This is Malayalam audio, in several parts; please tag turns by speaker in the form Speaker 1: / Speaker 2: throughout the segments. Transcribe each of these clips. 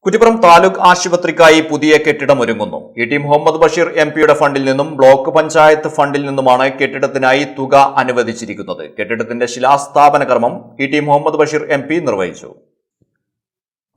Speaker 1: കുറ്റിപ്പുറം താലൂക്ക് ആശുപത്രിക്കായി പുതിയ കെട്ടിടം ഒരുങ്ങുന്നു. ഇ.ടി. മുഹമ്മദ് ബഷീർ എം.പിയുടെ ഫണ്ടിൽ നിന്നും ബ്ലോക്ക് പഞ്ചായത്ത് ഫണ്ടിൽ നിന്നുമാണ് കെട്ടിടത്തിനായി തുക അനുവദിച്ചിരിക്കുന്നത്. കെട്ടിടത്തിന്റെ ശിലാസ്ഥാപന കർമ്മം ഇ.ടി. മുഹമ്മദ് ബഷീർ എം.പി നിർവഹിച്ചു.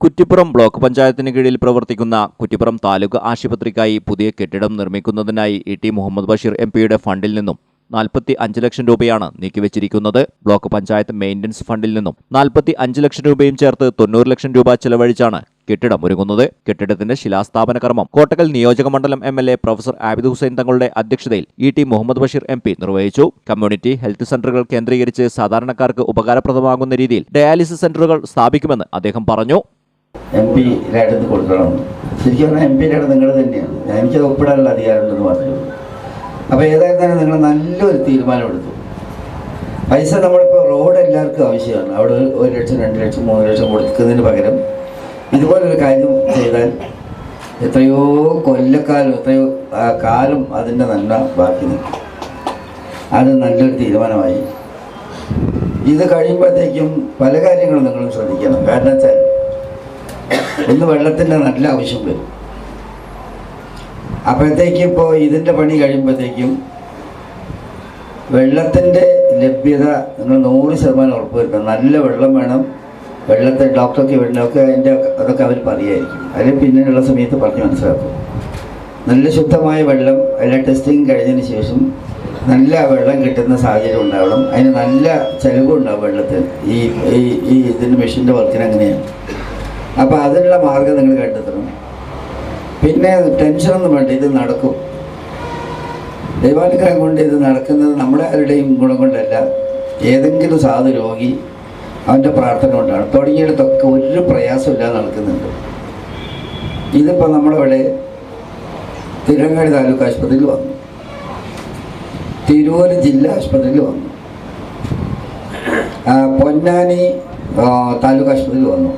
Speaker 1: കുറ്റിപ്പുറം ബ്ലോക്ക് പഞ്ചായത്തിന് കീഴിൽ പ്രവർത്തിക്കുന്ന കുറ്റിപ്പുറം താലൂക്ക് ആശുപത്രിക്കായി പുതിയ കെട്ടിടം നിർമ്മിക്കുന്നതിനായി ഇ.ടി. മുഹമ്മദ് ബഷീർ എം.പിയുടെ ഫണ്ടിൽ നിന്നും 45 ലക്ഷം രൂപയാണ് നീക്കിവച്ചിരിക്കുന്നത്. ബ്ലോക്ക് പഞ്ചായത്ത് മെയിൻ്റനൻസ് ഫണ്ടിൽ നിന്നും 45 ലക്ഷം രൂപയും ചേർത്ത് 90 ലക്ഷം രൂപ ചെലവഴിച്ചാണ് കെട്ടിടം ഒരുങ്ങുന്നത്. കെട്ടിടത്തിന്റെ ശിലാസ്ഥാപന കർമ്മം കോട്ടക്കൽ നിയോജക മണ്ഡലം എം.എൽ.എ. പ്രൊഫസർ ആബിദ് ഹുസൈൻ തങ്ങളുടെ അധ്യക്ഷതയിൽ ഇ.ടി. മുഹമ്മദ് ബഷീർ എം.പി നിർവഹിച്ചു. കമ്മ്യൂണിറ്റി ഹെൽത്ത് സെന്ററുകൾ കേന്ദ്രീകരിച്ച് സാധാരണക്കാർക്ക് ഉപകാരപ്രദമാകുന്ന രീതിയിൽ ഡയാലിസിസ് സെന്ററുകൾ സ്ഥാപിക്കുമെന്ന് അദ്ദേഹം പറഞ്ഞു.
Speaker 2: എം.പിയുടെ അടുത്ത് കൊടുക്കണം. ശരിക്കും പറഞ്ഞാൽ എം.പിയുടെ അടുത്ത് നിങ്ങൾ തന്നെയാണ്. എനിക്കത് ഒപ്പിടാനുള്ള അധികാരമുണ്ടെന്ന് മാത്രമേ ഉള്ളൂ. അപ്പോൾ ഏതായിരുന്നാലും നിങ്ങൾ നല്ലൊരു തീരുമാനമെടുത്തു. പൈസ നമ്മളിപ്പോൾ റോഡ് എല്ലാവർക്കും ആവശ്യമാണ്. അവിടെ 1 ലക്ഷം 2 ലക്ഷം 3 ലക്ഷം കൊടുക്കുന്നതിന് പകരം ഇതുപോലൊരു കാര്യം ചെയ്താൽ എത്രയോ കൊല്ലക്കാലം എത്രയോ കാലം അതിൻ്റെ നന്മ ബാക്കി നിൽക്കും. അത് നല്ലൊരു തീരുമാനമായി. ഇത് കഴിയുമ്പോഴത്തേക്കും പല കാര്യങ്ങളും നിങ്ങളും ശ്രദ്ധിക്കണം. കാരണം വെച്ചാൽ ഒന്ന് വെള്ളത്തിൻ്റെ നല്ല ആവശ്യം വരും. അപ്പോഴത്തേക്കും ഇപ്പോൾ ഇതിൻ്റെ പണി കഴിയുമ്പോഴത്തേക്കും വെള്ളത്തിൻ്റെ ലഭ്യത നിങ്ങൾ 100% ഉറപ്പുവരുത്തണം. നല്ല വെള്ളം വേണം. വെള്ളത്തെ ഡോക്ടർക്ക് വേണ്ടതൊക്കെ അതൊക്കെ അവർ പറയുമായിരിക്കും. അതിൽ പിന്നീടുള്ള സമയത്ത് പറഞ്ഞ് മനസ്സിലാക്കും. നല്ല ശുദ്ധമായ വെള്ളം എല്ലാ ടെസ്റ്റിങ് കഴിഞ്ഞതിന് ശേഷം നല്ല വെള്ളം കിട്ടുന്ന സാഹചര്യം ഉണ്ടാവണം. അതിന് നല്ല ചിലവുണ്ടാവും വെള്ളത്തിന്. ഈ ഇതിൻ്റെ മെഷീൻ്റെ വർക്കിന് അങ്ങനെയാണ്. അപ്പോൾ അതിനുള്ള മാർഗം നിങ്ങൾ കണ്ടെത്തണം. പിന്നെ ടെൻഷനൊന്നും വേണ്ട, ഇത് നടക്കും. ദൈവാനുഗ്രഹം കൊണ്ട് ഇത് നടക്കുന്നത് നമ്മുടെ ആരുടെയും ഗുണം കൊണ്ടല്ല, ഏതെങ്കിലും സാധു രോഗി അവൻ്റെ പ്രാർത്ഥന കൊണ്ടാണ്. തുടങ്ങിയിടത്തൊക്കെ ഒരു പ്രയാസമില്ലാതെ നടക്കുന്നുണ്ട്. ഇതിപ്പോൾ നമ്മളിവിടെ തിരുവങ്ങാടി താലൂക്ക് ആശുപത്രിയിൽ വന്നു, തിരൂർ ജില്ലാ ആശുപത്രിയിൽ വന്നു, പൊന്നാനി താലൂക്ക് ആശുപത്രിയിൽ വന്നു.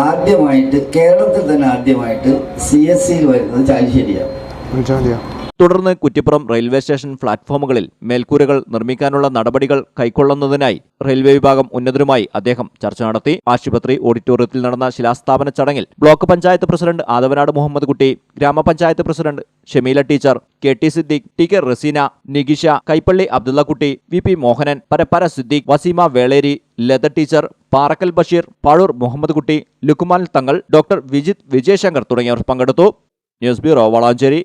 Speaker 2: ആദ്യമായിട്ട് കേരളത്തിൽ തന്നെ ആദ്യമായിട്ട് CSCയിൽ വരുന്നത് ചാലിശ്ശേരിയാണ്.
Speaker 1: തുടർന്ന് കുറ്റിപ്പുറം റെയിൽവേ സ്റ്റേഷൻ പ്ലാറ്റ്ഫോമുകളിൽ മേൽക്കൂരകൾ നിർമ്മിക്കാനുള്ള നടപടികൾ കൈക്കൊള്ളുന്നതിനായി റെയിൽവേ വിഭാഗം ഉന്നതരുമായി അദ്ദേഹം ചർച്ച നടത്തി. ആശുപത്രി ഓഡിറ്റോറിയത്തിൽ നടന്ന ശിലാസ്ഥാപന ചടങ്ങിൽ ബ്ലോക്ക് പഞ്ചായത്ത് പ്രസിഡന്റ് ആദവനാട് മുഹമ്മദ് കുട്ടി, ഗ്രാമപഞ്ചായത്ത് president Shameela teacher, K.T. Siddique, T.K. Raseena, Nigisha, Kaippally Abdullakutty, V.P. Mohanan, Parappara Siddique, Waseema Veleri, Latha teacher, Parakkal Basheer, Pazhoor Muhammad Kutty, Luqman Thangal, doctor Vijith Vijayashankar തുടങ്ങിയവർ പങ്കെടുത്തു. News bureau Valanchery.